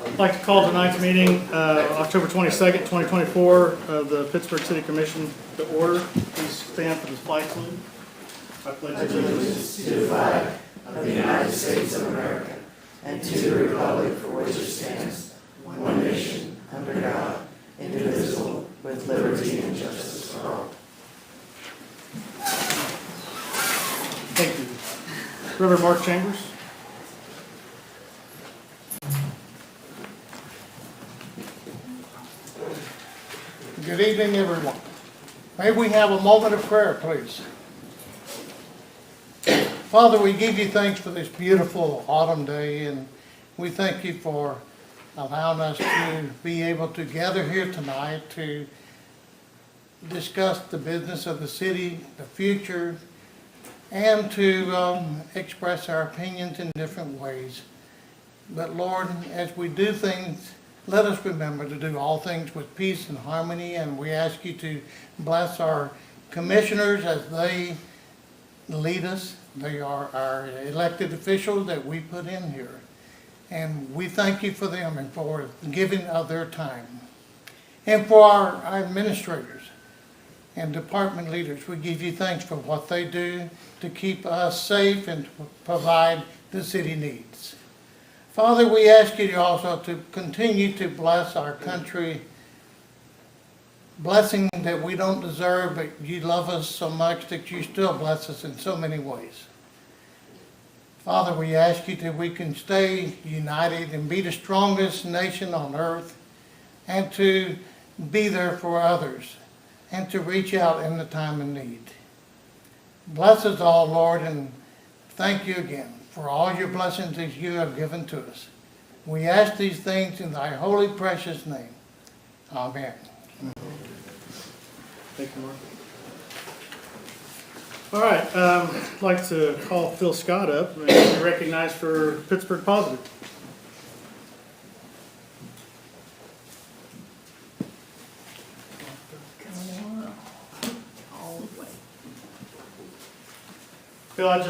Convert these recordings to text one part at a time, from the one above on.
I'd like to call tonight's meeting, October 22nd, 2024, of the Pittsburgh City Commission to order. Please stand for the flag salute. I pledge allegiance to the flag of the United States of America and to the republic for which it stands, one nation, under God, indivisible, with liberty and justice for all. Thank you. Reverend Mark Chambers. Good evening, everyone. May we have a moment of prayer, please. Father, we give you thanks for this beautiful autumn day, and we thank you for allowing us to be able to gather here tonight to discuss the business of the city, the future, and to express our opinions in different ways. But Lord, as we do things, let us remember to do all things with peace and harmony, and we ask you to bless our commissioners as they lead us. They are our elected officials that we put in here. And we thank you for them and for giving of their time. And for our administrators and department leaders, we give you thanks for what they do to keep us safe and to provide the city needs. Father, we ask you also to continue to bless our country, blessing that we don't deserve, but you love us so much that you still bless us in so many ways. Father, we ask you that we can stay united and be the strongest nation on earth, and to be there for others, and to reach out in the time of need. Bless us all, Lord, and thank you again for all your blessings that you have given to us. We ask these things in thy holy, precious name. Amen. Thank you, Mark. All right, I'd like to call Phil Scott up and be recognized for Pittsburgh Positive. Phil, I'd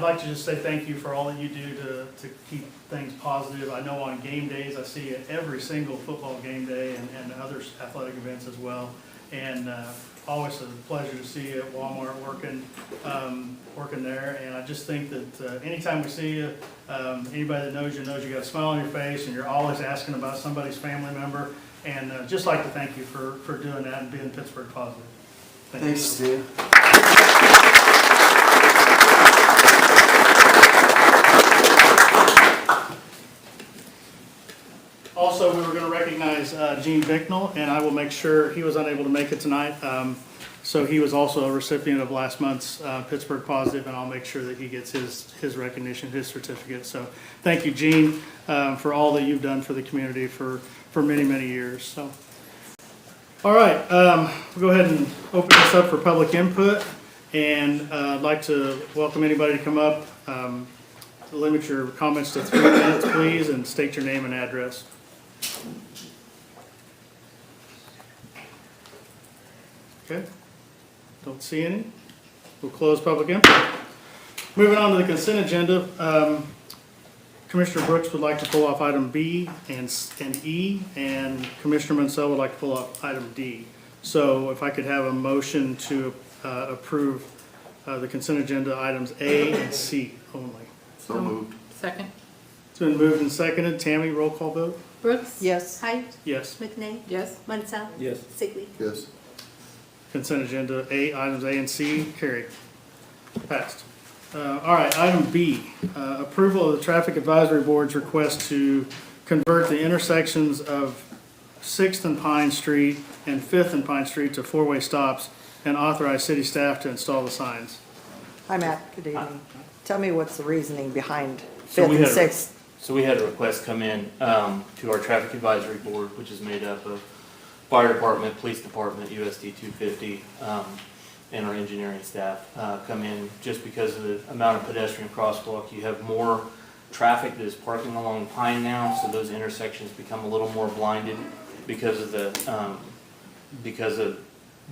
like to just say thank you for all that you do to keep things positive. I know on game days, I see you at every single football game day and other athletic events as well. And always a pleasure to see you at Walmart working there. And I just think that anytime we see you, anybody that knows you knows you got a smile on your face and you're always asking about somebody's family member. And just like to thank you for doing that and being Pittsburgh Positive. Thanks, Steve. Also, we were going to recognize Gene Bicknell, and I will make sure he was unable to make it tonight. So he was also a recipient of last month's Pittsburgh Positive, and I'll make sure that he gets his recognition, his certificate. So thank you, Gene, for all that you've done for the community for many, many years. So, all right, we'll go ahead and open this up for public input, and I'd like to welcome anybody to come up. Limit your comments to 3 minutes, please, and state your name and address. Okay, don't see any. We'll close public input. Moving on to the consent agenda, Commissioner Brooks would like to pull off item B and E, and Commissioner Munsell would like to pull off item D. So if I could have a motion to approve the consent agenda items A and C only. So moved. Second. It's been moved and seconded. Tammy, roll call vote? Brooks? Yes. Height? Yes. McNay? Yes. Munsell? Yes. Sigley? Yes. Consent agenda items A and C carried. Passed. All right, item B, approval of the Traffic Advisory Board's request to convert the intersections of 6th and Pine Street and 5th and Pine Street to four-way stops and authorize city staff to install the signs. Hi, Matt. Good evening. Tell me what's the reasoning behind So 5th we and had 6th? So we had a request come in to our traffic advisory board, which is made up of fire department, police department, USD 250, and our engineering staff come in just because of the amount of pedestrian crosswalk. You have more traffic that is parking along Pine now, so those intersections become a little more blinded because of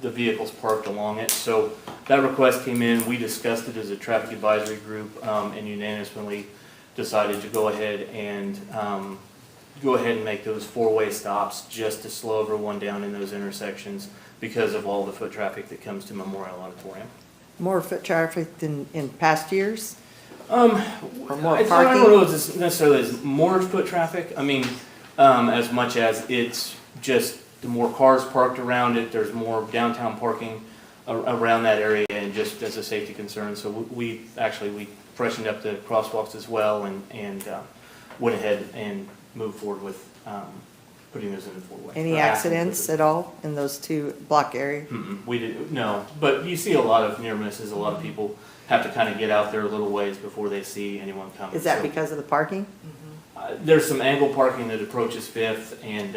the vehicles parked along it. So that request came in, we discussed it as a traffic advisory group, and unanimously decided to go ahead and make those four-way stops just to slow everyone down in those intersections because of all the foot traffic that comes to Memorial Auditorium. More foot traffic than in past years? Or more I don't parking? know if it's necessarily as more foot traffic. I mean, as much as it's just the more cars parked around it, there's more downtown parking around that area, and just as a safety concern. So we freshened up the crosswalks as well, and went ahead and moved forward with putting those in the four-way. Any accidents at all in those two block areas? We did, no, but you see a lot of near misses. A lot of people have to kind of get out there a little ways before they see anyone coming. Is that So, because of the parking? there's some angle parking that approaches Fifth, and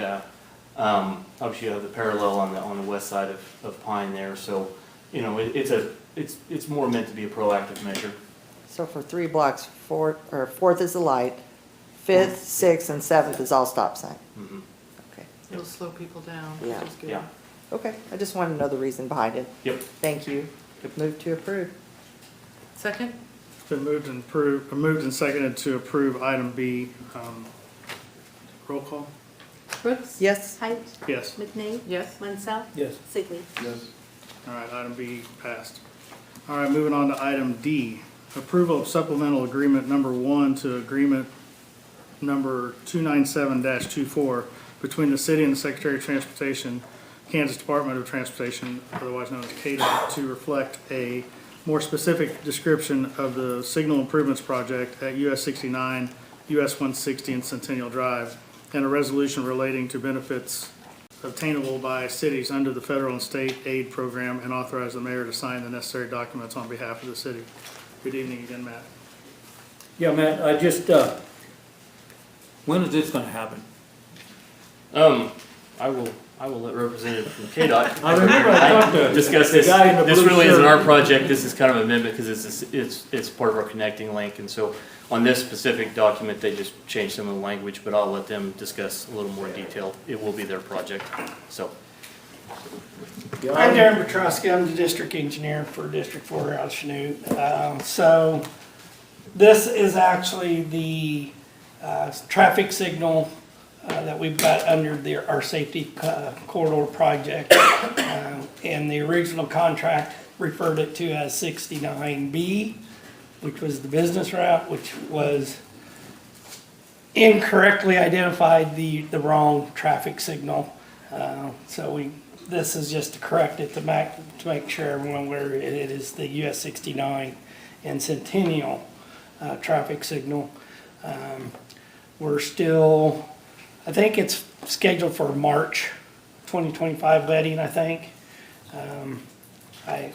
obviously you have the parallel on the west side of Pine there. So, you know, it's more meant to be a proactive measure. So for 3 blocks, fourth is the light, fifth, sixth, and seventh is all stop sign. Mhm. Okay, It'll slow people down, Yeah. which is good. Yeah. okay, I just want to know the reason behind it. Yep. Thank you. Move to approve. Second? It's been moved and seconded to approve item B. Roll call? Brooks? Yes? Height? Yes. McNeil? Yes. Mansell? Yes. Sigley? All right, item B passed. All right, moving on to item D. Approval of supplemental agreement number 1 to agreement number 297-24 between the city and the Secretary of Transportation, Kansas Department of Transportation, otherwise known as KDOT, to reflect a more specific description of the signal improvements project at US 69, US 160, and Centennial Drive, and a resolution relating to benefits obtainable by cities under the federal and state aid program, and authorize the mayor to sign the necessary documents on behalf of the city. Good evening again, Matt. Yeah, Matt, I just, when is this gonna happen? I will let representative from KDOT. I remember I talked to discuss the this. guy in the This blue really isn't shirt. our project. This is kind of an amendment because it's part of our connecting link. And so on this specific document, they just changed some of the language, but I'll let them discuss a little more in detail. It will be their project, so. Yeah, I'm Darren Petrosky, I'm the district engineer for District 4 out of Chanute. So this is actually the traffic signal that we've got under our safety corridor project. And the original contract referred it to as 69B, which was the business route, which was incorrectly identified the wrong traffic signal. This is just to correct it, to make sure everyone where it is the US 69 and Centennial traffic signal. We're still, I think it's scheduled for March 2025 letting, I think. I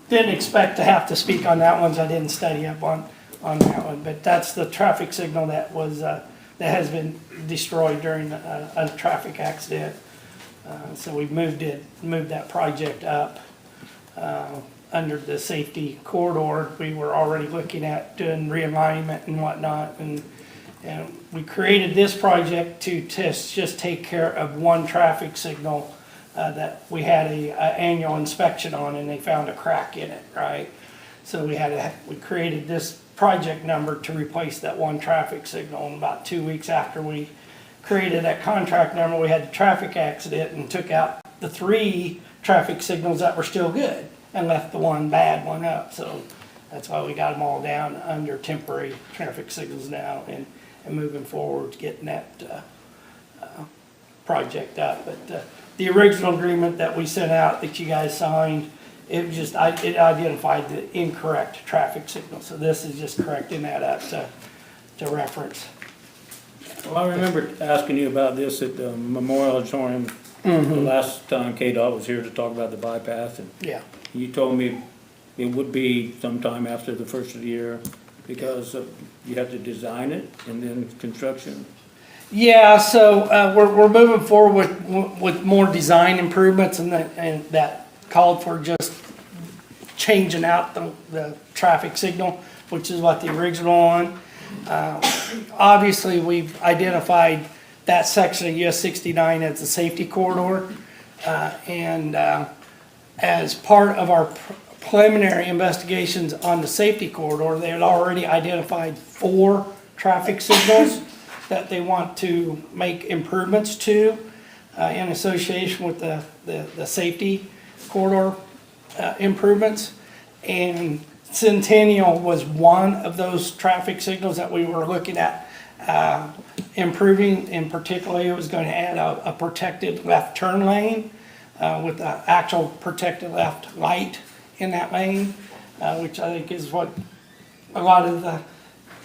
didn't expect to have to speak on that one, so I didn't study up on that one. But that's the traffic signal that was, that has been destroyed during a traffic accident. So we've moved that project up under the safety corridor. We were already looking at doing realignment and whatnot, and we created this project to just take care of one traffic signal that we had a annual inspection on, and they found a crack in it, right? So we created this project number to replace that one traffic signal, and about 2 weeks after we created that contract number, we had the traffic accident and took out the 3 traffic signals that were still good and left the one bad one up. So that's why we got them all down under temporary traffic signals now, and moving forward, getting that project up. But the original agreement that we sent out that you guys signed, it identified the incorrect traffic signal. So this is just correcting that up to reference. Well, I remember asking you about this at the Memorial Auditorium the last time KDOT was here to talk about the bypass, and Yeah. you told me it would be sometime after the first of the year because you have to design it and then construction. Yeah, so we're moving forward with more design improvements, and that called for just changing out the traffic signal, which is what the original one. Obviously, we've identified that section of US 69 as a safety corridor, and as part of our preliminary investigations on the safety corridor, they had already identified 4 traffic signals that they want to make improvements to in association with the safety corridor improvements. And Centennial was one of those traffic signals that we were looking at improving. In particular, it was going to add a protected left turn lane with the actual protected left light in that lane, which I think is what a lot of the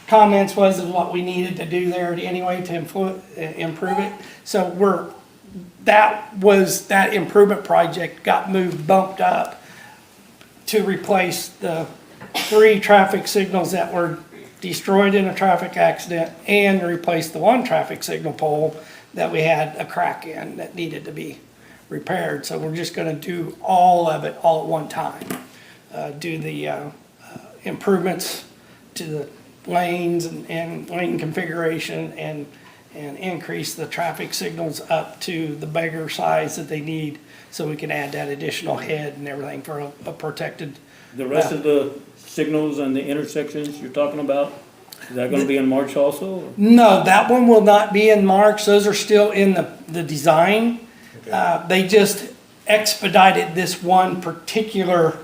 comments was of what we needed to do there anyway to improve it. So that improvement project got bumped up to replace the 3 traffic signals that were destroyed in a traffic accident and replace the 1 traffic signal pole that we had a crack in that needed to be repaired. So we're just gonna do all of it all at one time. Do the improvements to the lanes and lane configuration and increase the traffic signals up to the bigger size that they need so we can add that additional head and everything for a protected. The rest of the signals and the intersections you're talking about, is that gonna be in March also? or? No, that one will not be in March. Those are still in the design. They just expedited this one particular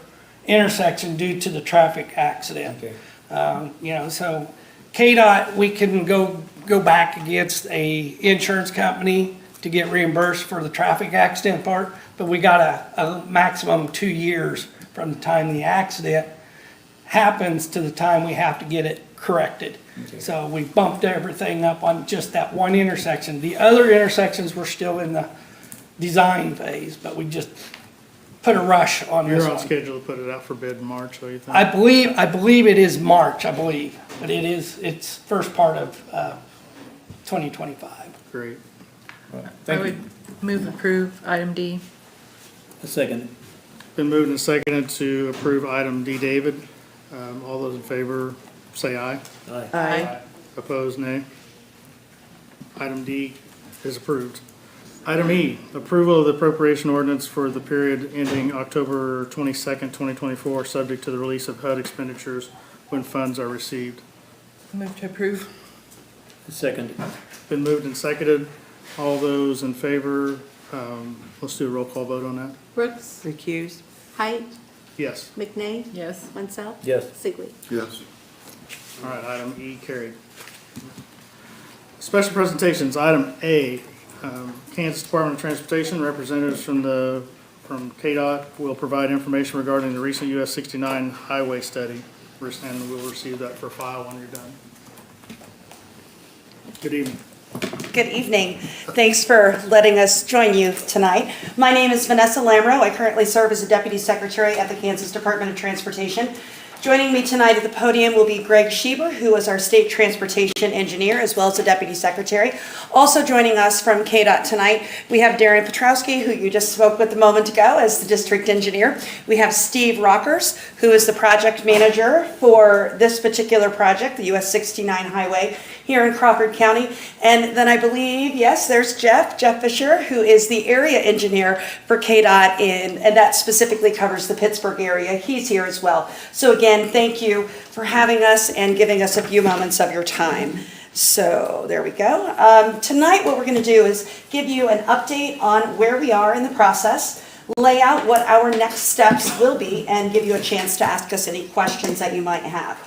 intersection due to the traffic accident. Okay. So KDOT, we can go back against a insurance company to get reimbursed for the traffic accident part, but we got a maximum 2 years from the time the accident happens to the time we have to get it corrected. Okay. So we bumped everything up on just that one intersection. The other intersections were still in the design phase, but we just put a rush on this You're on one. schedule to put it out for bid in March, so you think? I believe it is March, but it's first part of 2025. Great. Right. I Thank you. would move approve item D. A second. Been moved and seconded to approve item D. David. All those in favor, say aye. Aye. Aye. Opposed, nay. Item D is approved. Item E, approval of the appropriation ordinance for the period ending October 22nd, 2024, subject to the release of HUD expenditures when funds are received. Move to approve. A second. Been moved and seconded. All those in favor, let's do a roll call vote on that. Brooks, Recuse? Height, Yes. McNeil, Yes. Mansell, Yes. Sigley. Yes. All right, item E carried. Special presentations, item A, Kansas Department of Transportation, representatives from KDOT will provide information regarding the recent US 69 highway study, and we'll receive that for file when you're done. Good evening. Good evening. Thanks for letting us join you tonight. My name is Vanessa Lamro. I currently serve as a Deputy Secretary at the Kansas Department of Transportation. Joining me tonight at the podium will be Greg Schieber, who is our State Transportation Engineer, as well as the Deputy Secretary. Also joining us from KDOT tonight, we have Darren Petrowski, who you just spoke with a moment ago as the District Engineer. We have Steve Rockers, who is the Project Manager for this particular project, the US 69 Highway here in Crawford County. And then I believe, yes, there's Jeff Fisher, who is the Area Engineer for KDOT, and that specifically covers the Pittsburgh area. He's here as well. So again, thank you for having us and giving us a few moments of your time. So there we go. Tonight what we're going to do is give you an update on where we are in the process, lay out what our next steps will be, and give you a chance to ask us any questions that you might have.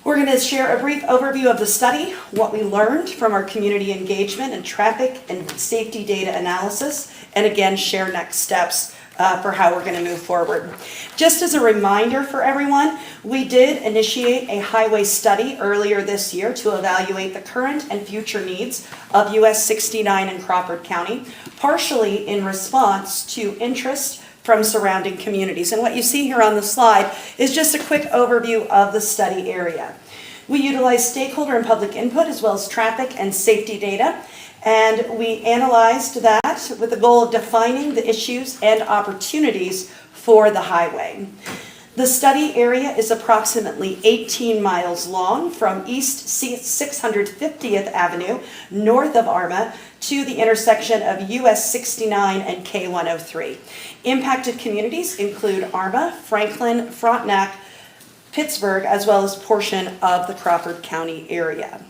We're going to share a brief overview of the study, what we learned from our community engagement and traffic and safety data analysis, and again, share next steps for how we're going to move forward. Just as a reminder for everyone, we did initiate a highway study earlier this year to evaluate the current and future needs of US 69 in Crawford County, partially in response to interest from surrounding communities. And what you see here on the slide is just a quick overview of the study area. We utilize stakeholder and public input as well as traffic and safety data, and we analyzed that with the goal of defining the issues and opportunities for the highway. The study area is approximately 18 miles long from East 650th Avenue, north of Arma, to the intersection of US 69 and K103. Impacted communities include Arma, Franklin, Frontenac, Pittsburgh, as well as portion of the Crawford County area.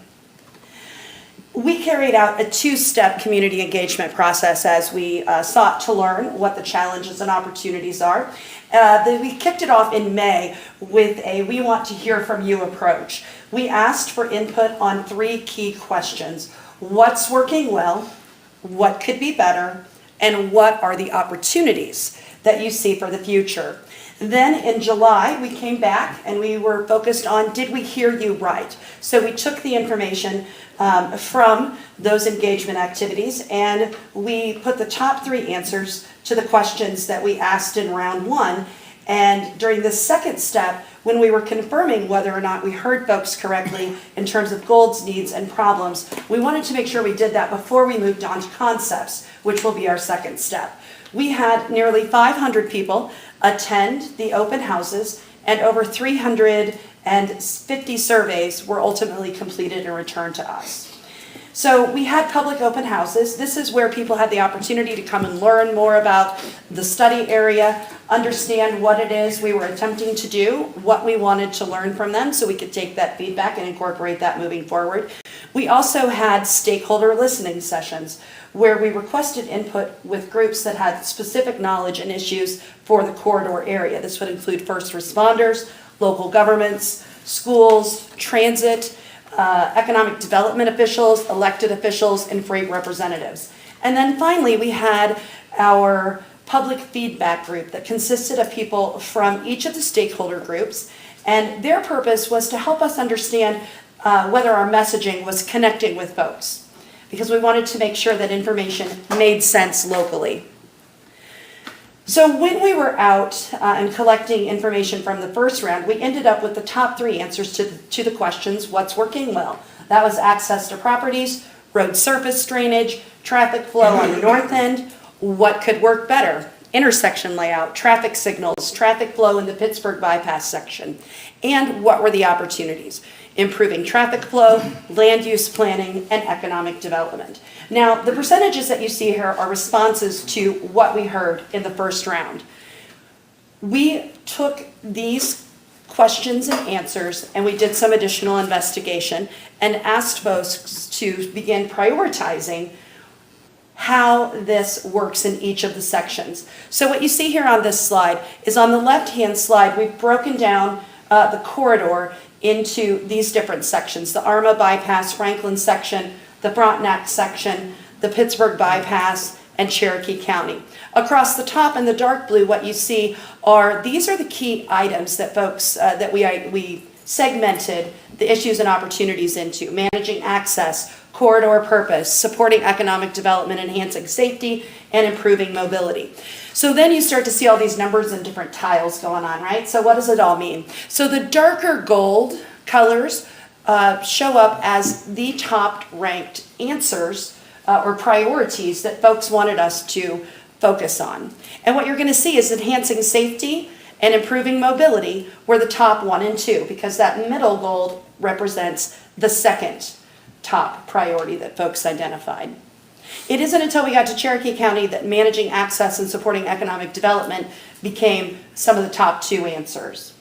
We carried out a two-step community engagement process as we sought to learn what the challenges and opportunities are. We kicked it off in May with a "we want to hear from you" approach. We asked for input on 3 key questions: what's working well, what could be better, and what are the opportunities that you see for the future. Then in July, we came back and we were focused on, did we hear you right? So we took the information from those engagement activities and we put the top 3 answers to the questions that we asked in round 1. And during the second step, when we were confirming whether or not we heard folks correctly in terms of goals, needs, and problems, we wanted to make sure we did that before we moved on to concepts, which will be our second step. We had nearly 500 people attend the open houses, and over 350 surveys were ultimately completed and returned to us. So we had public open houses. This is where people had the opportunity to come and learn more about the study area, understand what it is we were attempting to do, what we wanted to learn from them so we could take that feedback and incorporate that moving forward. We also had stakeholder listening sessions where we requested input with groups that had specific knowledge and issues for the corridor area. This would include first responders, local governments, schools, transit, economic development officials, elected officials, and freight representatives. And then finally, we had our public feedback group that consisted of people from each of the stakeholder groups, and their purpose was to help us understand whether our messaging was connecting with folks, because we wanted to make sure that information made sense locally. So when we were out and collecting information from the first round, we ended up with the top 3 answers to the questions, what's working well? That was access to properties, road surface drainage, traffic flow on the north end. What could work better? Intersection layout, traffic signals, traffic flow in the Pittsburgh bypass section. And what were the opportunities? Improving traffic flow, land use planning, and economic development. Now, the percentages that you see here are responses to what we heard in the first round. We took these questions and answers and we did some additional investigation and asked folks to begin prioritizing how this works in each of the sections. So what you see here on this slide is on the left-hand slide, we've broken down the corridor into these different sections: the Arma bypass, Franklin section, the Frontenac section, the Pittsburgh bypass, and Cherokee County. Across the top in the dark blue, what you see are, these are the key items that folks, that we segmented the issues and opportunities into: managing access, corridor purpose, supporting economic development, enhancing safety, and improving mobility. So then you start to see all these numbers and different tiles going on, right? So what does it all mean? So the darker gold colors show up as the top ranked answers or priorities that folks wanted us to focus on. And what you're going to see is enhancing safety and improving mobility were the top 1 and 2, because that middle gold represents the second top priority that folks identified. It isn't until we got to Cherokee County that managing access and supporting economic development became some of the top 2 answers.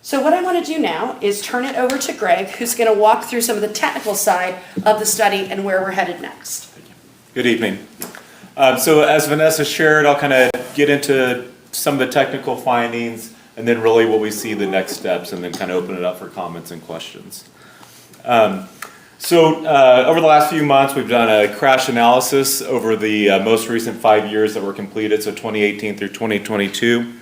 So what I want to do now is turn it over to Greg, who's going to walk through some of the technical side of the study and where we're headed next. Good evening. So as Vanessa shared, I'll kind of get into some of the technical findings and then really what we see the next steps, and then kind of open it up for comments and questions. Over the last few months, we've done a crash analysis over the most recent 5 years that were completed, so 2018 through 2022.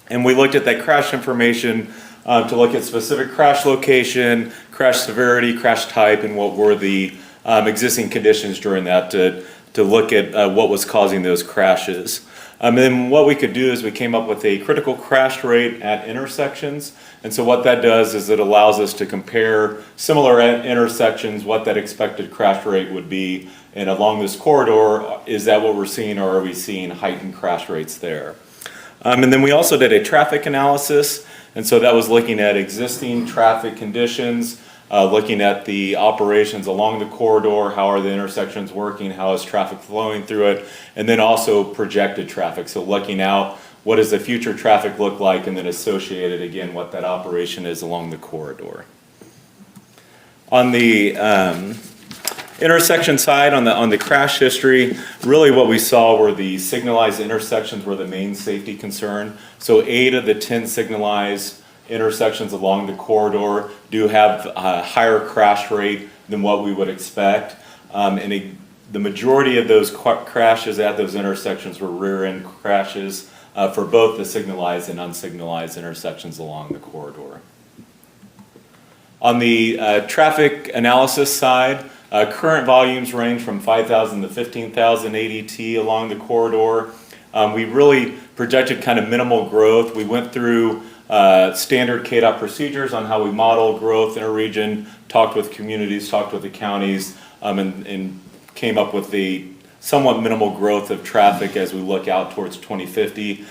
And we looked at that crash information to look at specific crash location, crash severity, crash type, and what were the existing conditions during that to look at what was causing those crashes. And then what we could do is we came up with a critical crash rate at intersections. And so what that does is it allows us to compare similar intersections, what that expected crash rate would be. And along this corridor, is that what we're seeing, or are we seeing heightened crash rates there? And then we also did a traffic analysis, and so that was looking at existing traffic conditions, looking at the operations along the corridor, how are the intersections working, how is traffic flowing through it, and then also projected traffic, so looking out what does the future traffic look like, and then associated again what that operation is along the corridor. On the intersection side, on the crash history, really what we saw were the signalized intersections were the main safety concern. So 8 of the 10 signalized intersections along the corridor do have a higher crash rate than what we would expect. The majority of those crashes at those intersections were rear-end crashes for both the signalized and unsignalized intersections along the corridor. On the traffic analysis side, current volumes range from 5,000 to 15,000 ADT along the corridor. We really projected kind of minimal growth. We went through standard KDOT procedures on how we model growth in a region, talked with communities, talked with the counties, and came up with the somewhat minimal growth of traffic as we look out towards 2050,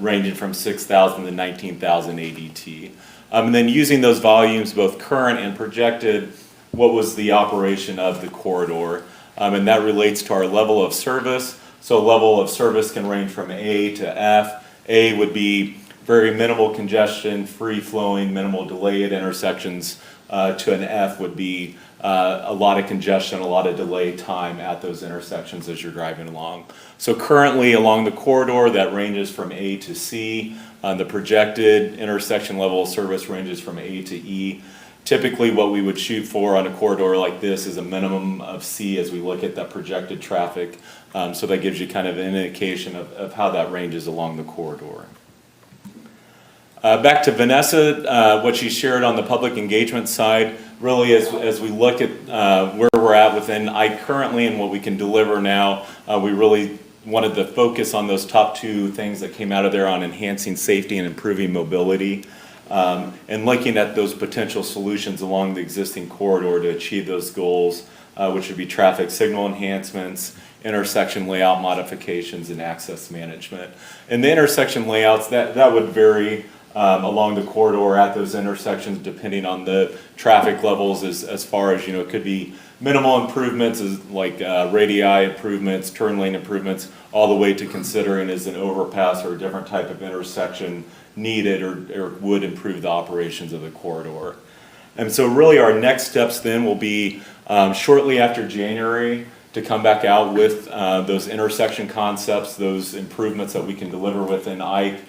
ranging from 6,000 to 19,000 ADT. And then using those volumes, both current and projected, what was the operation of the corridor? And that relates to our level of service. So level of service can range from A to F. A would be very minimal congestion, free flowing, minimal delay at intersections. To an F would be a lot of congestion, a lot of delay time at those intersections as you're driving along. So currently along the corridor, that ranges from A to C. The projected intersection level of service ranges from A to E. Typically what we would shoot for on a corridor like this is a minimum of C as we look at that projected traffic. So that gives you kind of an indication of how that ranges along the corridor. Back to Vanessa, what she shared on the public engagement side, really as we look at where we're at within IKE currently and what we can deliver now, we really wanted to focus on those top 2 things that came out of there on enhancing safety and improving mobility, and looking at those potential solutions along the existing corridor to achieve those goals, which would be traffic signal enhancements, intersection layout modifications, and access management. And the intersection layouts, that would vary along the corridor at those intersections depending on the traffic levels as far as, it could be minimal improvements as like radii improvements, turn lane improvements, all the way to considering is an overpass or a different type of intersection needed or would improve the operations of the corridor. And so really our next steps then will be shortly after January to come back out with those intersection concepts, those improvements that we can deliver within IKE,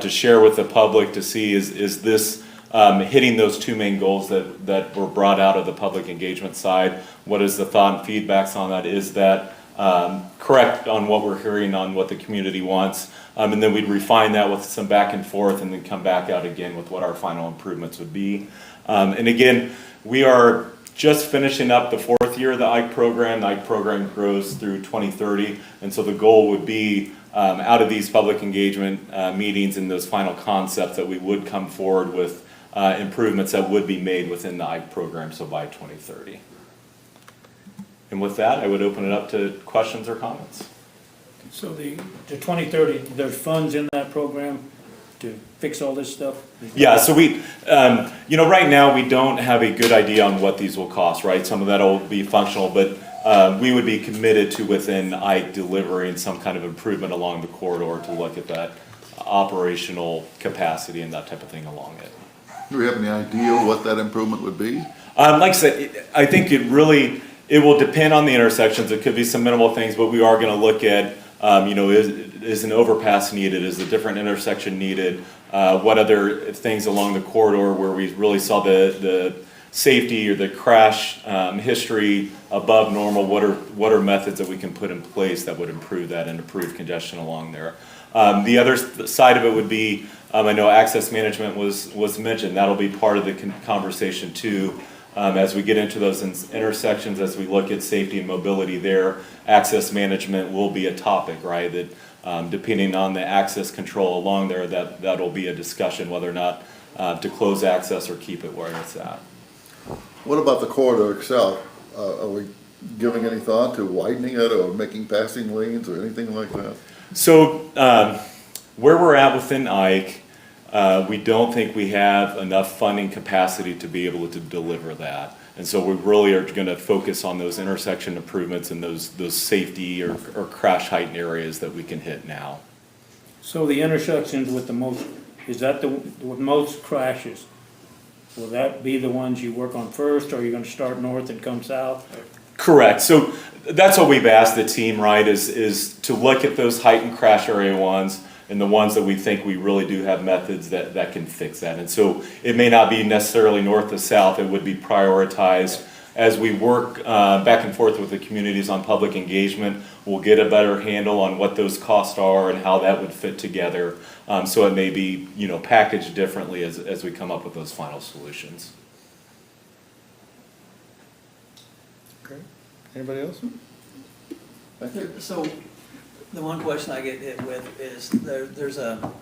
to share with the public to see is this hitting those 2 main goals that were brought out of the public engagement side. What is the thought and feedbacks on that? Is that correct on what we're hearing on what the community wants? And then we'd refine that with some back and forth and then come back out again with what our final improvements would be. And again, we are just finishing up the 4th year of the IKE program. The IKE program grows through 2030, and so the goal would be out of these public engagement meetings and those final concepts that we would come forward with improvements that would be made within the IKE program, so by 2030. And with that, I would open it up to questions or comments. So the 2030, there's funds in that program to fix all this stuff? Yeah, so we, right now we don't have a good idea on what these will cost, right? Some of that will be functional, but we would be committed to within IKE delivering some kind of improvement along the corridor to look at that operational capacity and that type of thing along it. Do we have any idea what that improvement would be? Like I said, I think it will depend on the intersections. It could be some minimal things, but we are going to look at, is an overpass needed? Is a different intersection needed? What other things along the corridor where we really saw the safety or the crash history above normal? What are methods that we can put in place that would improve that and improve congestion along there? The other side of it would be, I know access management was mentioned. That'll be part of the conversation too. As we get into those intersections, as we look at safety and mobility there, access management will be a topic, right? That depending on the access control along there, that'll be a discussion whether or not to close access or keep it where it's at. What about the corridor itself? Are we giving any thought to widening it or making passing lanes or anything like that? So where we're at within Ike, we don't think we have enough funding capacity to be able to deliver that. And so we really are gonna focus on those intersection improvements and those safety or crash heightened areas that we can hit now. So the intersections with the most, is that the, with most crashes? Will that be the ones you work on first, or are you gonna start north and come south? Correct. So that's what we've asked the team, right, is to look at those heightened crash area ones and the ones that we think we really do have methods that can fix that. And so it may not be necessarily north to south, it would be prioritized. As we work back and forth with the communities on public engagement, we'll get a better handle on what those costs are and how that would fit together. So it may be, you know, packaged differently as we come up with those final solutions. Okay. Anybody else? So, the one question I get hit with is there's a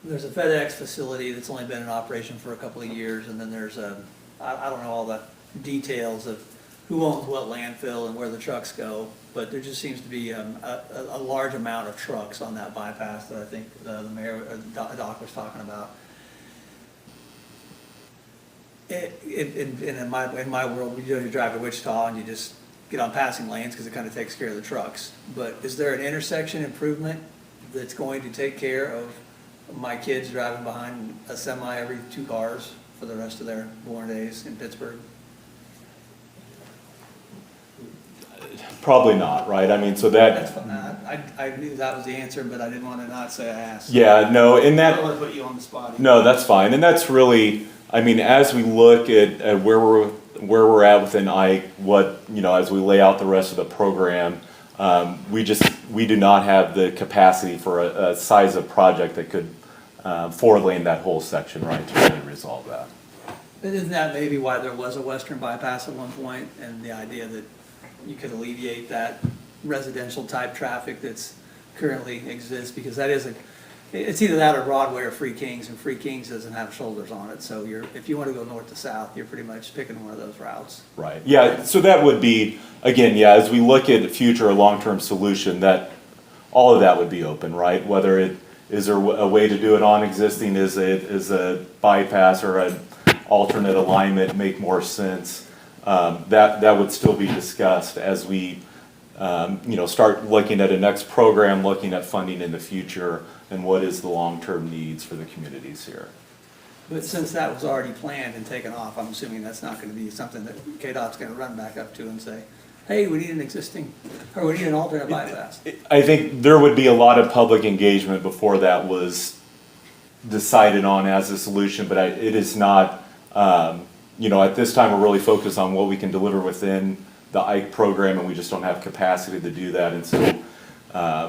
FedEx facility that's only been in operation for a couple of years, and then there's I don't know all the details of who owns what landfill and where the trucks go, but there just seems to be a large amount of trucks on that bypass that I think the mayor, Doc was talking about. In my world, you drive to Wichita and you just get on passing lanes because it kind of takes care of the trucks. But is there an intersection improvement that's going to take care of my kids driving behind a semi every 2 cars for the rest of their born days in Pittsburgh? Probably not, right? I mean, so that. That's fine. I knew that was the answer, but I didn't want to not say I asked. Yeah, no, in that. I don't want to put you on the spot. No, that's fine, and that's really, I mean, as we look at where we're at within Ike, what, you know, as we lay out the rest of the program, we do not have the capacity for a size of project that could four-lane that whole section, right, to really resolve that. But isn't that maybe why there was a western bypass at one point, and the idea that you could alleviate that residential type traffic that's currently exists, because that is it's either that or Broadway or Free Kings, and Free Kings doesn't have shoulders on it, so if you want to go north to south, you're pretty much picking one of those routes. Right, yeah, so that would be, again, yeah, as we look at future or long-term solution, that, all of that would be open, right? Whether is there a way to do it on existing, is a bypass or an alternate alignment make more sense? That would still be discussed as we, you know, start looking at a next program, looking at funding in the future, and what is the long-term needs for the communities here. But since that was already planned and taken off, I'm assuming that's not going to be something that KDOT's going to run back up to and say, hey, we need an existing, or we need an alternate bypass. I think there would be a lot of public engagement before that was decided on as a solution, but it is not, you know, at this time, we're really focused on what we can deliver within the Ike program, and we just don't have capacity to do that. And so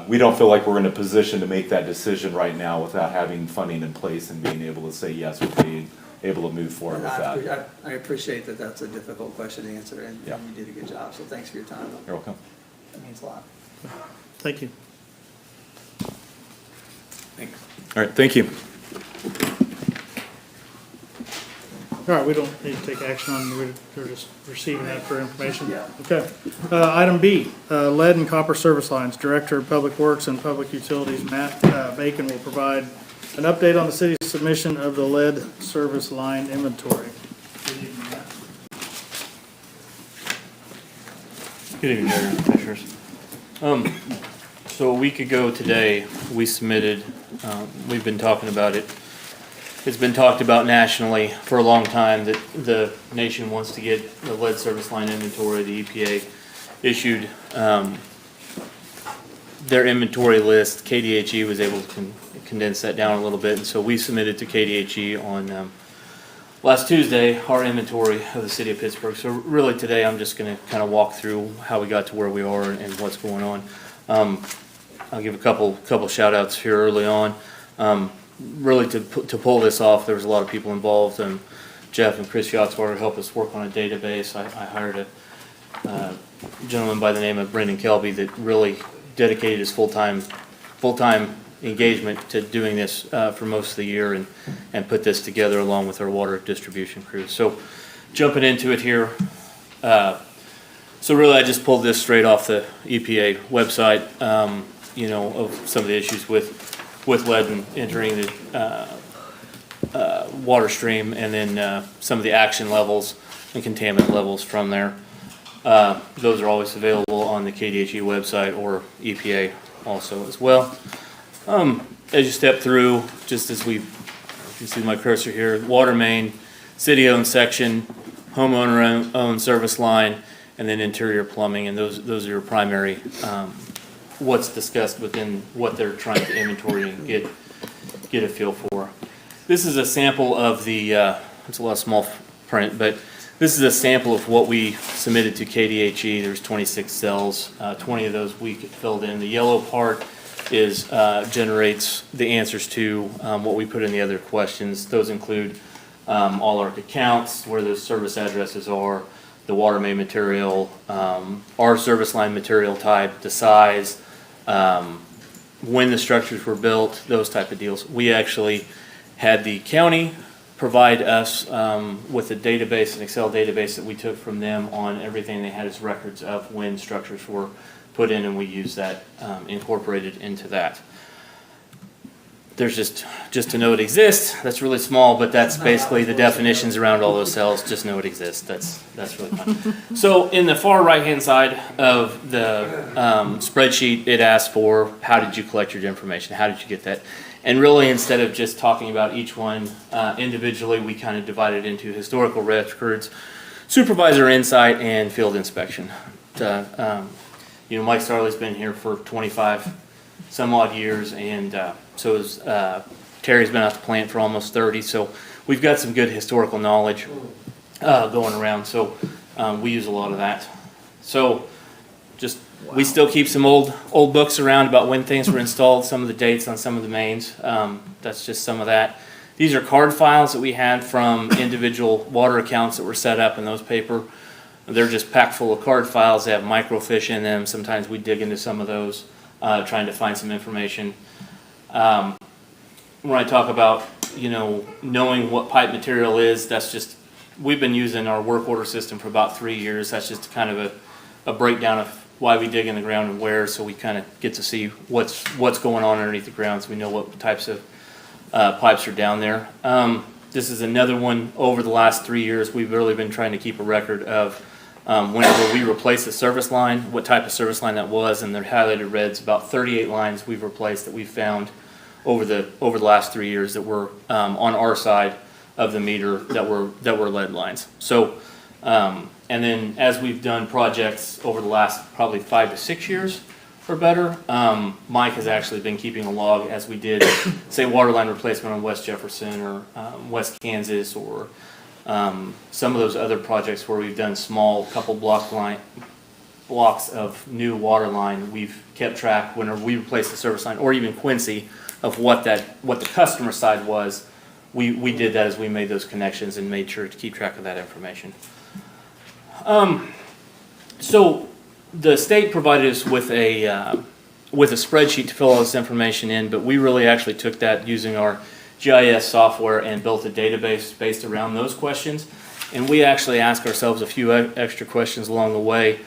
we don't feel like we're in a position to make that decision right now without having funding in place and being able to say, yes, we'll be able to move forward And with that. I appreciate that that's a difficult question to answer, and Yeah. you did a good job, so thanks for your time. You're welcome. That means a lot. Thank you. Thanks. All right, thank you. All right, we don't need to take action on, we're just receiving that for information? Yeah. Okay. Item B, lead and copper service lines. Director of Public Works and Public Utilities, Matt Bacon, will provide an update on the city's submission of the lead service line inventory. Good evening, Mayor and Commissioners. So a week ago today, we submitted, we've been talking about it. It's been talked about nationally for a long time that the nation wants to get the lead service line inventory. The EPA issued their inventory list. KDHE was able to condense that down a little bit, and so we submitted to KDHE on last Tuesday our inventory of the city of Pittsburgh. So really today I'm just going to kind of walk through how we got to where we are and what's going on. I'll give a couple shout outs here early on. Really to pull this off, there was a lot of people involved. Jeff and Chris Yatzwater helped us work on a database. I hired a gentleman by the name of Brendan Kelby that really dedicated his full-time engagement to doing this for most of the year and put this together along with our water distribution crew. So jumping into it here, so really I just pulled this straight off the EPA website. of some of the issues with lead and entering the water stream, and then some of the action levels and contaminant levels from there. Those are always available on the KDHE website or EPA also as well. As you step through, just as you see my cursor here, water main, city-owned section, homeowner-owned service line, and then interior plumbing, and those are your primary, what's discussed within what they're trying to inventory and get a feel for. This is a sample of the, it's a lot of small print, but this is a sample of what we submitted to KDHE. There's 26 cells, 20 of those we filled in. The yellow part is generates the answers to what we put in the other questions. Those include all our accounts, where those service addresses are, the water main material, our service line material type, the size, when the structures were built, those type of deals. We actually had the county provide us with a database, an Excel database that we took from them on everything they had as records of when structures were put in, and we used that incorporated into that. There's just to know it exists. That's really small, but that's basically the definitions around all those cells. Just know it exists. That's really fun. So in the far right-hand side of the spreadsheet, it asks for how did you collect your information? How did you get that? And really, instead of just talking about each one individually, we kind of divided into historical records, supervisor insight, and field inspection. Mike Starley's been here for 25 some odd years, and so is Terry's been at the plant for almost 30. So we've got some good historical knowledge going around. So we use a lot of that. So we still keep some old books around about when things were installed, some of the dates on some of the mains. That's just some of that. These are card files that we had from individual water accounts that were set up in those paper. They're just packed full of card files. They have microfiche in them. Sometimes we dig into some of those, trying to find some information. When I talk about, knowing what pipe material is, that's just, we've been using our work order system for about 3 years. That's just kind of a breakdown of why we dig in the ground and where, so we kind of get to see what's going on underneath the ground, so we know what types of pipes are down there. This is another one. Over the last 3 years, we've really been trying to keep a record of whenever we replace the service line, what type of service line that was, and they're highlighted reds. About 38 lines we've replaced that we've found over the last 3 years that were on our side of the meter that were lead lines. So, and then as we've done projects over the last probably 5 to 6 years or better, Mike has actually been keeping a log as we did, say, water line replacement on West Jefferson or West Kansas, or some of those other projects where we've done small couple blocks of new water line. We've kept track whenever we replace the service line, or even Quincy, of what the customer side was. We did that as we made those connections and made sure to keep track of that information. So the state provided us with a spreadsheet to fill all this information in, but we really actually took that using our GIS software and built a database based around those questions. And we actually asked ourselves a few extra questions along the way.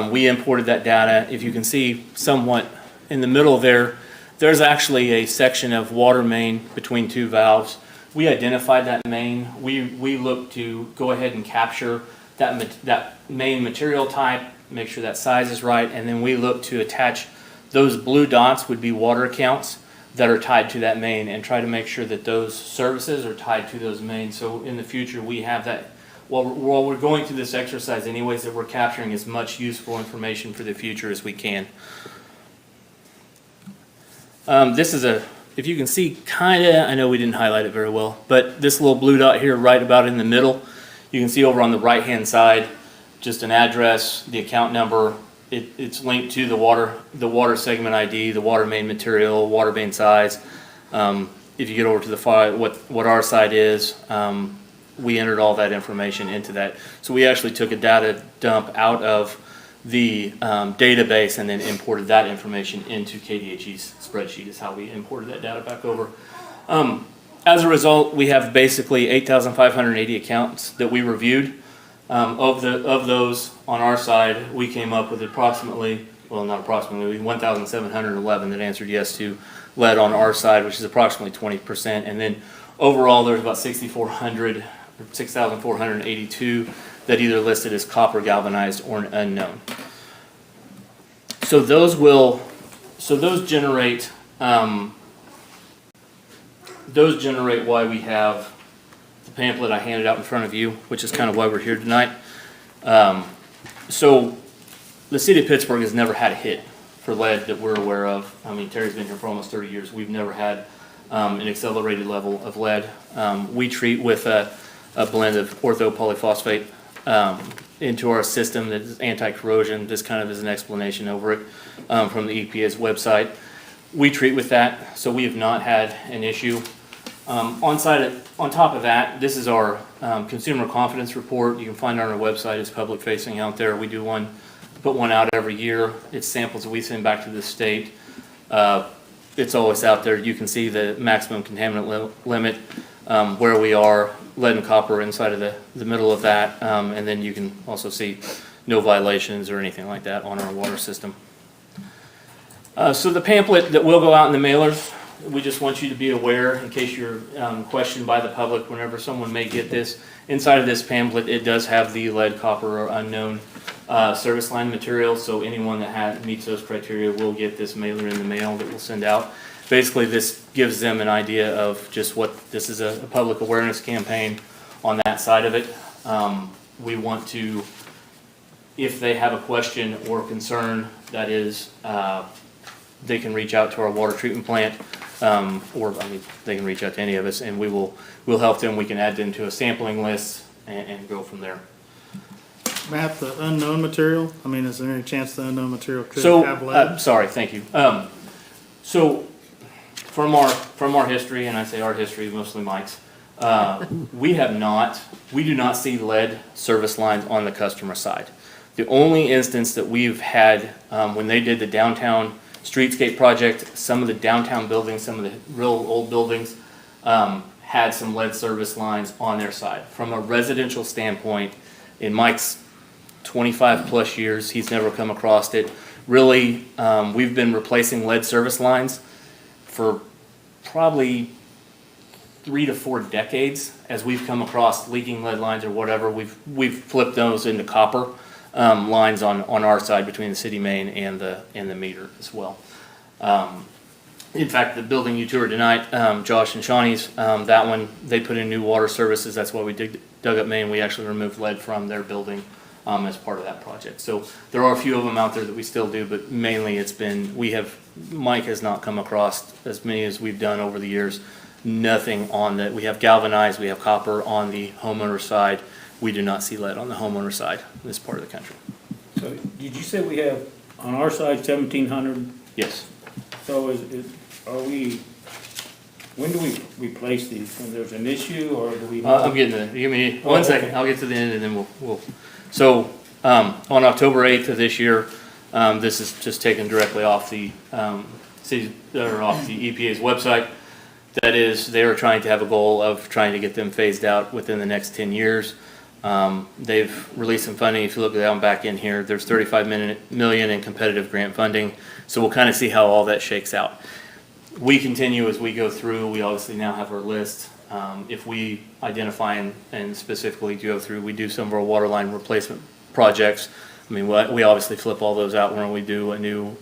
We imported that data. If you can see somewhat in the middle there, there's actually a section of water main between two valves. We identified that main. We looked to go ahead and capture that main material type, make sure that size is right, and then we look to attach those blue dots would be water accounts that are tied to that main, and try to make sure that those services are tied to those mains. So in the future we have that, while we're going through this exercise anyways, that we're capturing as much useful information for the future as we can. This is if you can see, I know we didn't highlight it very well, but this little blue dot here right about in the middle, you can see over on the right hand side, just an address, the account number. It's linked to the water segment ID, the water main material, water main size. If you get over to the file, what our side is, we entered all that information into that. So we actually took a data dump out of the database and then imported that information into KDHE's spreadsheet is how we imported that data back over. As a result, we have basically 8,580 accounts that we reviewed. Of those on our side, we came up with approximately, well, not approximately, 1,711 that answered yes to lead on our side, which is approximately 20%. And then overall, there's about 6,482 that either listed as copper galvanized or an unknown. So those generate why we have the pamphlet I handed out in front of you, which is kind of why we're here tonight. So the city of Pittsburgh has never had a hit for lead that we're aware of. I mean, Terry's been here for almost 30 years. We've never had an accelerated level of lead. We treat with a blend of orthopolyphosphate into our system that is anti-corrosion. This kind of is an explanation over it from the EPA's website. We treat with that, so we have not had an issue. On top of that, this is our consumer confidence report. You can find it on our website. It's public facing out there. We do put one out every year. It's samples that we send back to the state. It's always out there. You can see the maximum contaminant limit, where we are, lead and copper inside of the middle of that. And then you can also see no violations or anything like that on our water system. So the pamphlet that will go out in the mailers, we just want you to be aware in case you're questioned by the public whenever someone may get this. Inside of this pamphlet, it does have the lead, copper, or unknown service line material, so anyone that meets those criteria will get this mailer in the mail that we'll send out. Basically, this gives them an idea of just what this is, a public awareness campaign on that side of it. We want to, if they have a question or concern, that is, they can reach out to our water treatment plant, or I mean, they can reach out to any of us, and we'll help them. We can add them to a sampling list and go from there. Matt, the unknown material, I mean, is there any chance the unknown material could So, have lead? sorry, thank you. So from our history, and I say our history, mostly Mike's, we do not see lead service lines on the customer side. The only instance that we've had, when they did the downtown streetscape project, some of the downtown buildings, some of the real old buildings, had some lead service lines on their side. From a residential standpoint, in Mike's 25 plus years, he's never come across it. Really, we've been replacing lead service lines for probably 3 to 4 decades. As we've come across leaking lead lines or whatever, we've flipped those into copper lines on our side between the city main and the meter as well. In fact, the building you toured tonight, Josh and Shawnee's, that one, they put in new water services. That's why we dug up main. We actually removed lead from their building as part of that project. So there are a few of them out there that we still do, but mainly it's been, Mike has not come across as many as we've done over the years. Nothing on that. We have galvanized, we have copper on the homeowner side. We do not see lead on the homeowner side in this part of the country. So did you say we have on our side 1,700? Yes. So when do we replace these? When there's an issue, or do we? I'm getting there. Give me one second. Okay. I'll get to the end and then we'll. So on October 8th of this year, this is just taken directly off the off the EPA's website. That is, they are trying to have a goal of trying to get them phased out within the next 10 years. They've released some funding. If you look down back in here, there's $35 million in competitive grant funding. So we'll kind of see how all that shakes out. We continue as we go through. We obviously now have our list. If we identify and specifically go through, we do some of our water line replacement projects. I mean, we obviously flip all those out when we do a new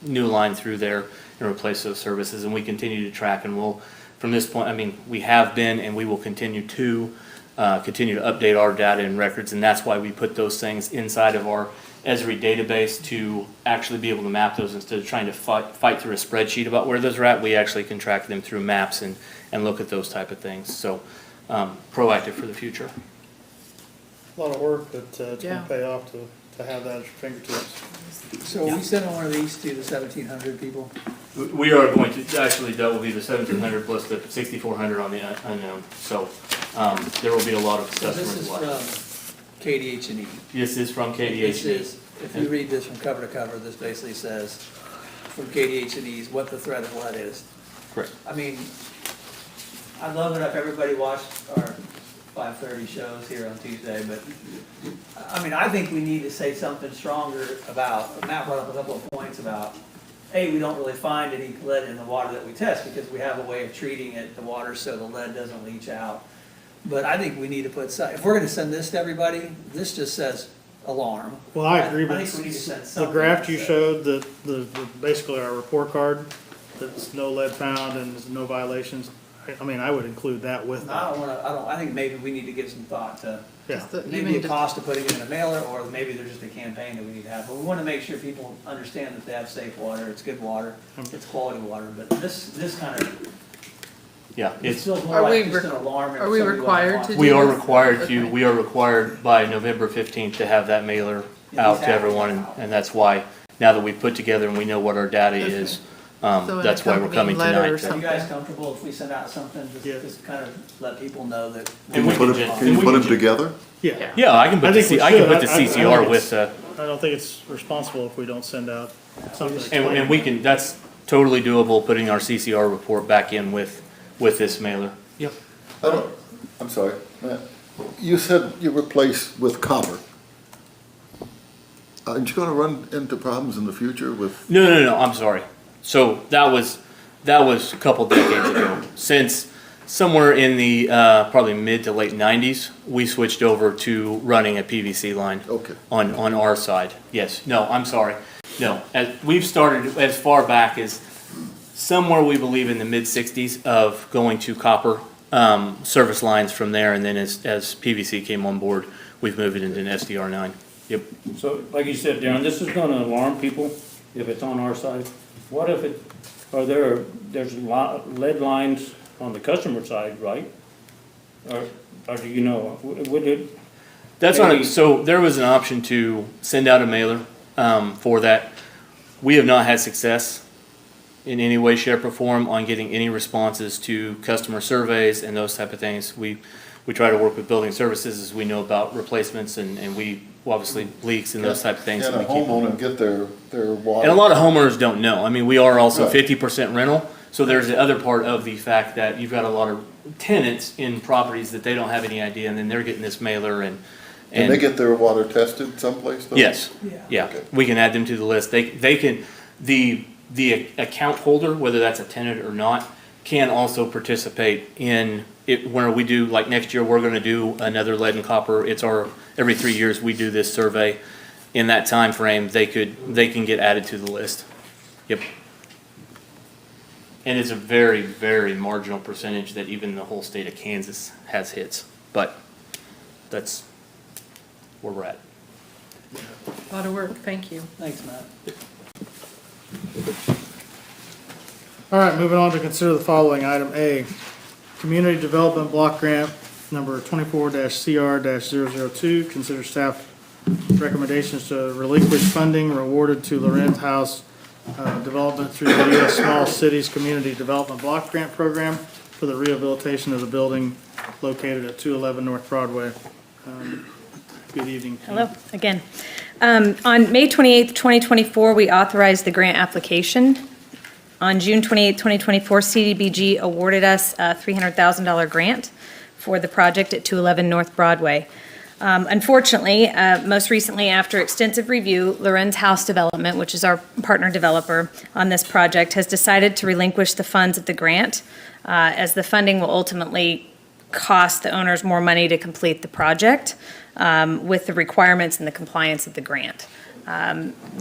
line through there and replace those services. And we continue to track, and we'll, from this point, I mean, we have been and we will continue to update our data and records, and that's why we put those things inside of our Esri database to actually be able to map those instead of trying to fight through a spreadsheet about where those are at. We actually can track them through maps and look at those type of things. So proactive for the future. A lot of work, but it's Yeah. gonna pay off to have that at your fingertips. So are we sending one of these to the 1,700 people? We are going to actually, that will be the 1,700 plus the 6,400 on the unknown. So there will be a lot of So this customers. is from KDH&E. This is from This KDH. is, if you read this from cover to cover, this basically says from KDH&E's what the threat of lead is. Correct. I mean, I'd love it if everybody watched our 5:30 shows here on Tuesday, but, I mean, I think we need to say something stronger about, Matt brought up a couple of points about, A, we don't really find any lead in the water that we test because we have a way of treating it, the water, so the lead doesn't leach out. But I think we need to put, if we're gonna send this to everybody, this just says alarm. Well, I agree, I but think we need to send the something graft you that says- showed, the basically our report card, that's no lead found and there's no violations, I mean, I would include that with I that. don't wanna, I think maybe we need to give some thought to Yeah. Just the- maybe even a the- cost of putting it in a mailer, or maybe there's just a campaign that we need to have. But we wanna make sure people understand that they have safe water, it's good water, it's quality water, but this kind of, Yeah, it it's, feels more Are we like just an re- alarm. if are we somebody required wants- to we do are this? required to, Okay. we are required by November 15th to have that mailer out to everyone, and that's why, now that we've put together and we know what our data is, So an that's why we're coming accompanying letter or tonight. Are you something. guys comfortable if we send out something, Yeah. just kind of let people know that? And we Can can you ju- put them together? Yeah. Yeah, I can I put the, think we I can should. put the I think CCR it's- with the, I don't think it's responsible if we don't send out something. and we can, that's totally doable, putting our CCR report back in with this mailer. Yep. I don't, I'm sorry, Matt. You said you replace with copper. Aren't you gonna run into problems in the future with, No, I'm sorry. So that was a couple decades ago. Since somewhere in the, probably mid to late 90s, we switched over to running a PVC line. Okay. On our side, yes. No, I'm sorry. No, we've started as far back as somewhere we believe in the mid-60s of going to copper service lines from there, and then as PVC came on board, we've moved it into an SDR9. Yep. So, like you said, Darren, this is gonna alarm people if it's on our side. What if there's lead lines on the customer side, right? Or do you know, would it? That's on it. Maybe- So there was an option to send out a mailer for that. We have not had success in any way, shape, or form on getting any responses to customer surveys and those type of things. We try to work with building services as we know about replacements and we obviously leaks and those type of things. can that a we keep- homeowner get their water? And a lot of homeowners don't know. I mean, we are also Right. 50% rental. So there's the other part of the fact that you've got a lot of tenants in properties that they don't have any idea, and then they're getting this mailer and. Can they get their water tested someplace though? Yes, Yeah. yeah, Okay. we can add them to the list. They can, the account holder, whether that's a tenant or not, can also participate in it, where we do, like next year, we're gonna do another lead and copper. It's every 3 years, we do this survey. In that time frame, they can get added to the list. Yep. And it's a very, very marginal percentage that even the whole state of Kansas has hits, but that's where we're at. A lot of work, thank you. Thanks, Matt. All right, moving on to consider the following. Item A, Community Development Block Grant number 24-CR-002. Consider staff recommendations to relinquish funding awarded to Lorenz House Development through the U.S. Small Cities Community Development Block Grant Program for the rehabilitation of the building located at 211 North Broadway. Good evening. Kim. Hello, again. On May 28th, 2024, we authorized the grant application. On June 28th, 2024, CDBG awarded us a $300,000 grant for the project at 211 North Broadway. Unfortunately, most recently, after extensive review, Lorenz House Development, which is our partner developer on this project, has decided to relinquish the funds of the grant, as the funding will ultimately cost the owners more money to complete the project with the requirements and the compliance of the grant.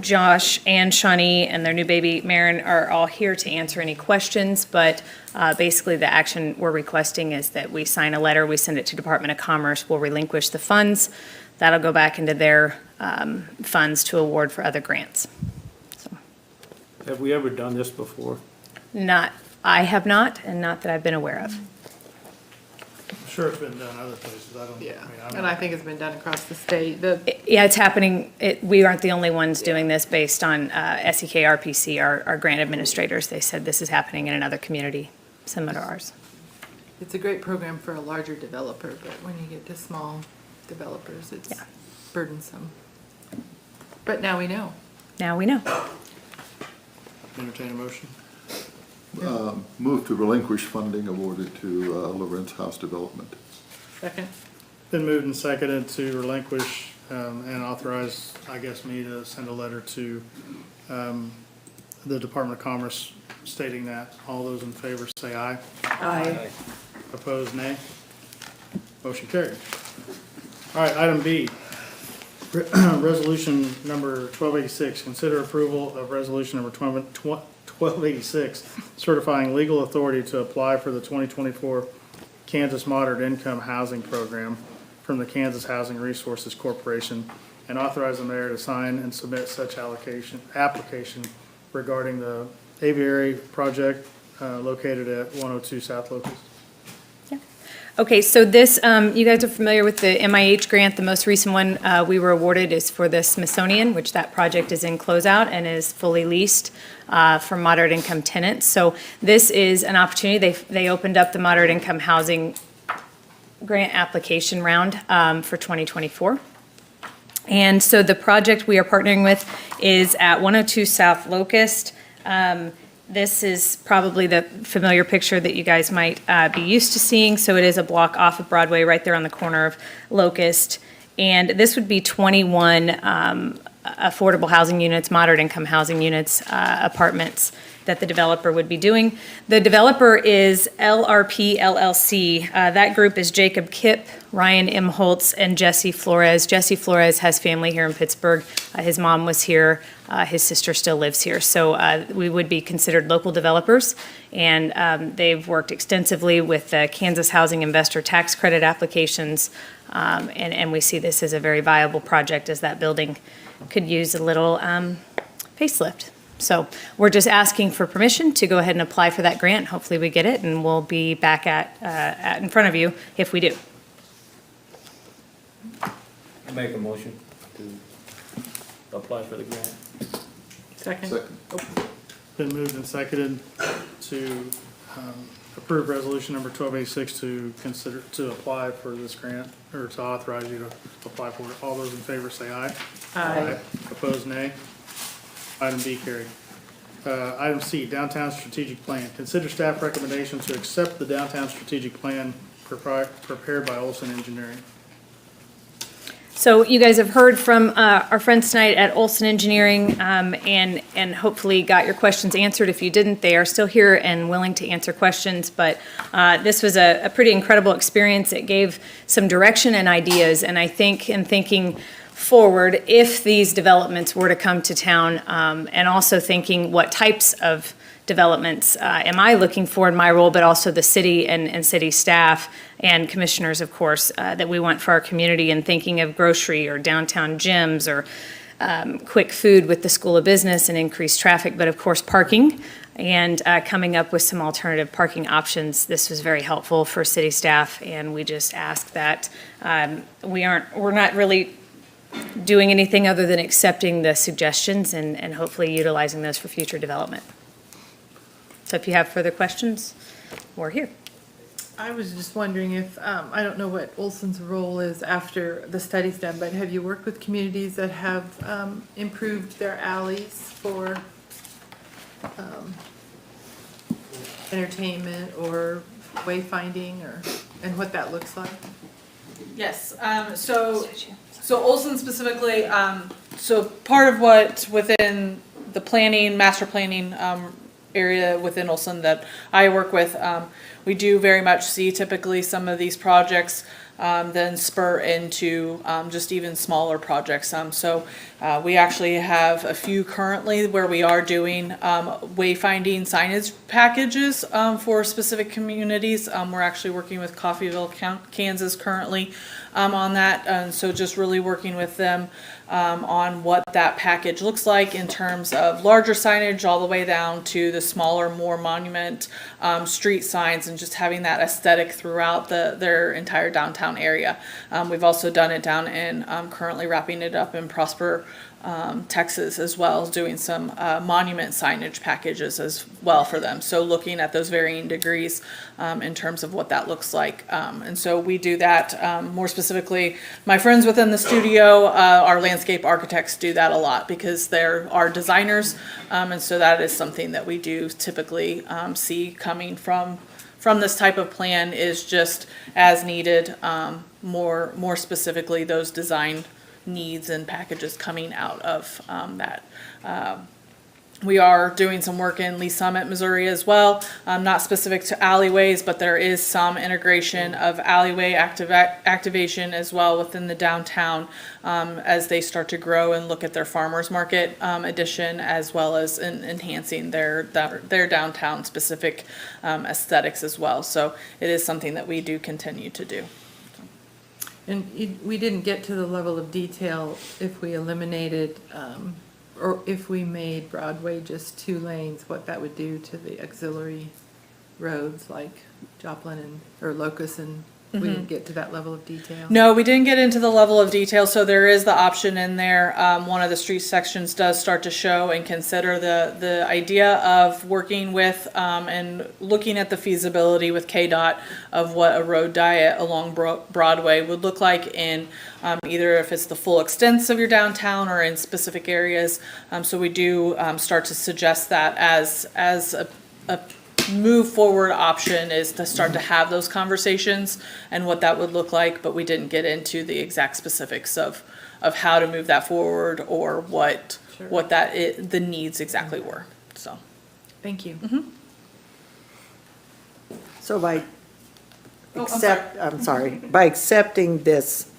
Josh and Shawnee and their new baby Marin are all here to answer any questions, but basically the action we're requesting is that we sign a letter, we send it to Department of Commerce, we'll relinquish the funds. That'll go back into their funds to award for other grants. Have we ever done this before? I have not, and not that I've been aware of. I'm sure it's been done other places. I don't. Yeah, I mean, I'm and not- I think it's been done across the state. Yeah, it's happening. We aren't the only ones doing this based on SEK RPC, our grant administrators. They said this is happening in another community similar to ours. It's a great program for a larger developer, but when you get to small developers, it's Yeah. burdensome. But now we know. Now we know. Entertain a motion. Move to relinquish funding awarded to Lorenz House Development. Second. Been moved and seconded to relinquish and authorize, I guess, me to send a letter to the Department of Commerce stating that. All those in favor say aye. Aye. Opposed, nay. Motion carried. All right, item B. Resolution number 1286, consider approval of resolution number 1286, certifying legal authority to apply for the 2024 Kansas Moderate Income Housing Program from the Kansas Housing Resources Corporation, and authorize the mayor to sign and submit such application regarding the aviary project located at 102 South Locust. Okay, so this, you guys are familiar with the MIH grant. The most recent one we were awarded is for the Smithsonian, which that project is in closeout and is fully leased for moderate income tenants. So this is an opportunity. They opened up the moderate income housing grant application round for 2024. And so the project we are partnering with is at 102 South Locust. This is probably the familiar picture that you guys might be used to seeing. So it is a block off of Broadway, right there on the corner of Locust. And this would be 21 affordable housing units, moderate income housing units, apartments that the developer would be doing. The developer is LRP LLC. That group is Jacob Kipp, Ryan M. Holtz, and Jesse Flores. Jesse Flores has family here in Pittsburgh. His mom was here. His sister still lives here. So we would be considered local developers. And they've worked extensively with the Kansas Housing Investor Tax Credit applications. And we see this as a very viable project, as that building could use a little facelift. So we're just asking for permission to go ahead and apply for that grant. Hopefully we get it, and we'll be back at in front of you if we do. Make a motion to apply for the grant. Second. Been moved and seconded to approve resolution number 1286 to apply for this grant, or to authorize you to apply for it. All those in favor say aye. Aye. Opposed, nay. Item B carried. Item C, downtown strategic plan. Consider staff recommendation to accept the downtown strategic plan prepared by Olson Engineering. So you guys have heard from our friends tonight at Olson Engineering, and hopefully got your questions answered. If you didn't, they are still here and willing to answer questions. But this was a pretty incredible experience. It gave some direction and ideas, and I think in thinking forward, if these developments were to come to town, and also thinking what types of developments am I looking for in my role, but also the city and city staff and commissioners, of course, that we want for our community, and thinking of grocery or downtown gyms or quick food with the School of Business and increased traffic, but of course parking, and coming up with some alternative parking options. This was very helpful for city staff, and we just ask that we're not really doing anything other than accepting the suggestions and hopefully utilizing those for future development. So if you have further questions, we're here. I was just wondering if, I don't know what Olson's role is after the study's done, but have you worked with communities that have improved their alleys for entertainment or wayfinding, and what that looks like? Yes, so Olson specifically, so part of what within the planning, master planning area within Olson that I work with, we do very much see typically some of these projects then spur into just even smaller projects. So we actually have a few currently where we are doing wayfinding signage packages for specific communities. We're actually working with Coffeyville, Kansas currently on that, and so just really working with them on what that package looks like in terms of larger signage all the way down to the smaller, more monument street signs, and just having that aesthetic throughout their entire downtown area. We've also done it down in, currently wrapping it up in Prosper, Texas, as well as doing some monument signage packages as well for them. So looking at those varying degrees in terms of what that looks like. And so we do that more specifically. My friends within the studio, our landscape architects do that a lot because they're our designers. And so that is something that we do typically see coming from from this type of plan is just as needed, more specifically, those design needs and packages coming out of that. We are doing some work in Lee Summit, Missouri as well, not specific to alleyways, but there is some integration of alleyway activation as well within the downtown as they start to grow and look at their farmers market addition, as well as enhancing their downtown specific aesthetics as well. So it is something that we do continue to do. And we didn't get to the level of detail if we eliminated, or if we made Broadway just 2 lanes, what that would do to the auxiliary roads like Joplin or Locust, and we didn't get to that level of detail. No, we didn't get into the level of detail, so there is the option in there. One of the street sections does start to show and consider the idea of working with and looking at the feasibility with KDOT of what a road diet along Broadway would look like in either if it's the full extents of your downtown or in specific areas. So we do start to suggest that as a move forward option is to start to have those conversations and what that would look like, but we didn't get into the exact specifics of how to move that forward or what the needs exactly were. So Thank you. So by by accepting this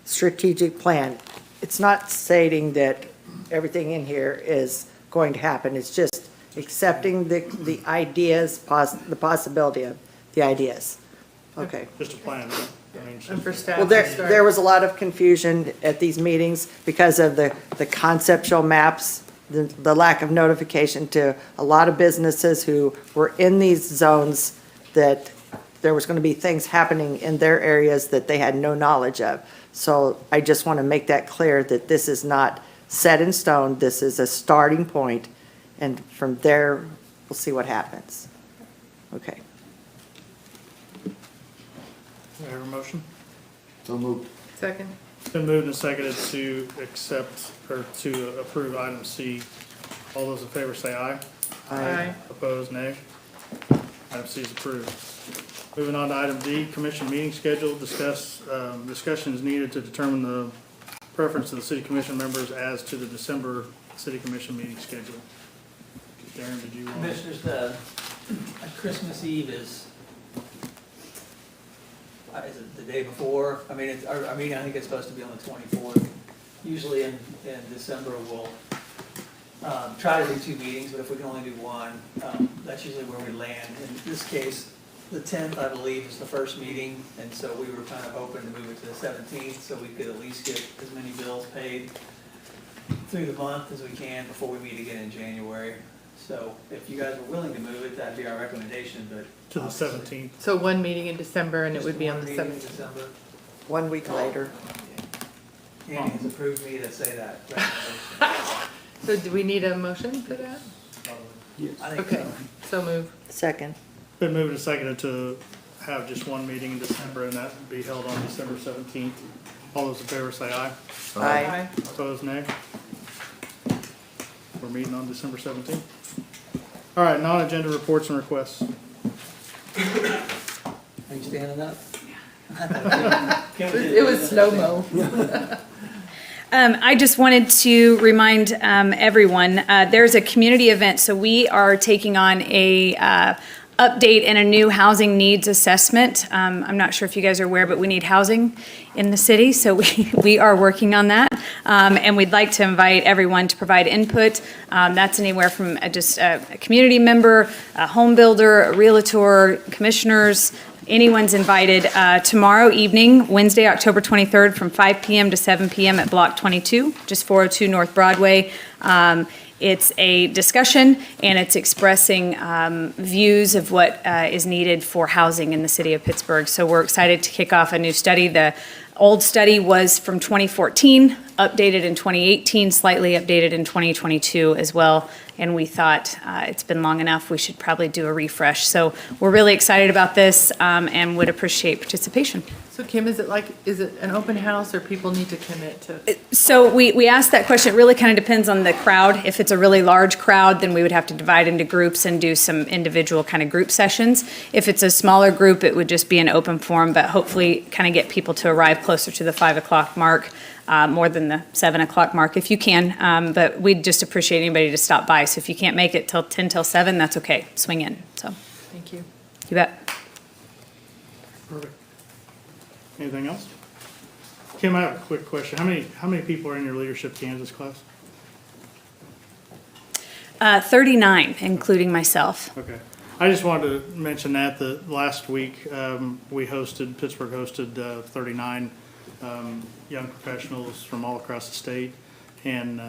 strategic plan, it's not stating that everything in here is going to happen. It's just accepting the ideas, the possibility of the ideas. Okay. Just a plan, right? I mean, And for staff. Well, to start- there was a lot of confusion at these meetings because of the conceptual maps, the lack of notification to a lot of businesses who were in these zones, that there was going to be things happening in their areas that they had no knowledge of. So I just want to make that clear that this is not set in stone. This is a starting point, and from there, we'll see what happens. Okay. Do I have a motion? So moved. Second. It's been moved and seconded to accept or to approve item C. All those in favor say aye. Aye. Opposed, nay. Item C is approved. Moving on to item D, commission meeting schedule. Discussion is needed to determine the preference of the city commission members as to the December city commission meeting schedule. Darren, did you want? Commissioners, the Christmas Eve is it the day before? I mean, our meeting, I think it's supposed to be on the 24th. Usually in December, we'll try to do 2 meetings, but if we can only do 1, that's usually where we land. In this case, the 10th, I believe, is the first meeting, and so we were kind of hoping to move it to the 17th, so we could at least get as many bills paid through the month as we can before we meet again in January. So if you guys are willing to move it, that'd be our recommendation, but. To the 17th. So 1 meeting in December, and it would be on the Just one meeting in 17th. December. 1 week later. Andy has approved me to say that recommendation. So do we need a motion for that? I think Okay, so. so move. Second. Been moved and seconded to have just 1 meeting in December, and that be held on December 17th. All those in favor say aye. Aye. Opposed, nay. We're meeting on December 17th. All right, non-agenda reports and requests. Are you standing up? It was slow-mo. I just wanted to remind everyone, there's a community event, so we are taking on a update and a new housing needs assessment. I'm not sure if you guys are aware, but we need housing in the city, so we are working on that. And we'd like to invite everyone to provide input. That's anywhere from just a community member, a home builder, a realtor, commissioners. Anyone's invited tomorrow evening, Wednesday, October 23rd, from 5 p.m. to 7 p.m. at Block 22, just 402 North Broadway. It's a discussion, and it's expressing views of what is needed for housing in the city of Pittsburgh. So we're excited to kick off a new study. The old study was from 2014, updated in 2018, slightly updated in 2022 as well. And we thought it's been long enough, we should probably do a refresh. So we're really excited about this and would appreciate participation. So Kim, is it an open house or people need to commit to? So we asked that question. It really kind of depends on the crowd. If it's a really large crowd, then we would have to divide into groups and do some individual kind of group sessions. If it's a smaller group, it would just be an open forum, but hopefully kind of get people to arrive closer to the 5 o'clock mark, more than the 7 o'clock mark if you can. But we'd just appreciate anybody to stop by. So if you can't make it till 10 till 7, that's okay. Swing in. So Thank you. you bet. Perfect. Anything else? Kim, I have a quick question. How many people are in your Leadership Kansas class? 39, including myself. Okay. I just wanted to mention that last week, Pittsburgh hosted 39 young professionals from all across the state. And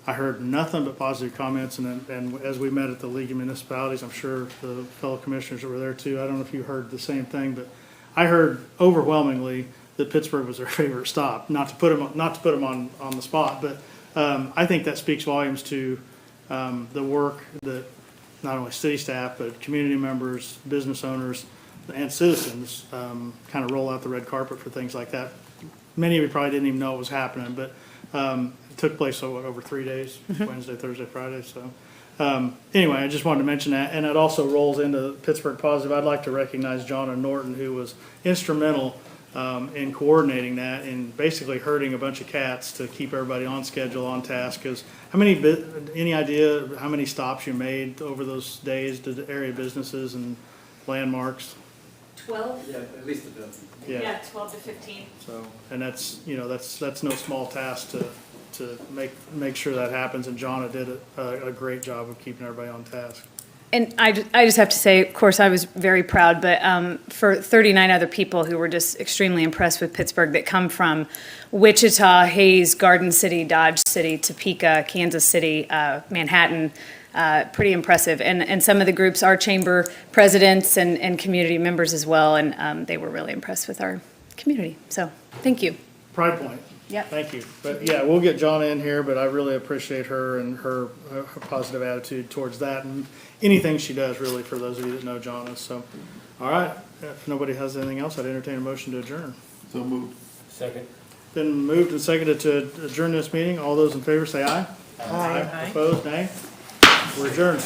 I heard nothing but positive comments. And as we met at the League of Municipalities, I'm sure the fellow commissioners that were there too, I don't know if you heard the same thing, but I heard overwhelmingly that Pittsburgh was their favorite stop. Not to put them on the spot, but I think that speaks volumes to the work that not only city staff but community members, business owners, and citizens kind of roll out the red carpet for things like that. Many of you probably didn't even know it was happening, but it took place over 3 days, Wednesday, Thursday, Friday. So. Anyway, I just wanted to mention that, and it also rolls into Pittsburgh Positive. I'd like to recognize John Norton, who was instrumental in coordinating that and basically herding a bunch of cats to keep everybody on schedule, on task. Because any idea how many stops you made over those days to the area businesses and landmarks? 12? Yeah, at least a dozen. Yeah, 12 to 15. So, and that's no small task to make sure that happens, and Jonna did a great job of keeping everybody on task. And I just have to say, of course, I was very proud, but for 39 other people who were just extremely impressed with Pittsburgh that come from Wichita, Hayes, Garden City, Dodge City, Topeka, Kansas City, Manhattan, pretty impressive. And some of the groups are chamber presidents and community members as well, and they were really impressed with our community. So thank you. Pride Point. Yep. Thank you. But yeah, we'll get Jonna in here, but I really appreciate her and her positive attitude towards that and anything she does really for those of you that know Jonna. So, all right. If nobody has anything else, I'd entertain a motion to adjourn. So moved. Second. Been moved and seconded to adjourn this meeting. All those in favor say aye. Aye. Opposed, nay. We're adjourned.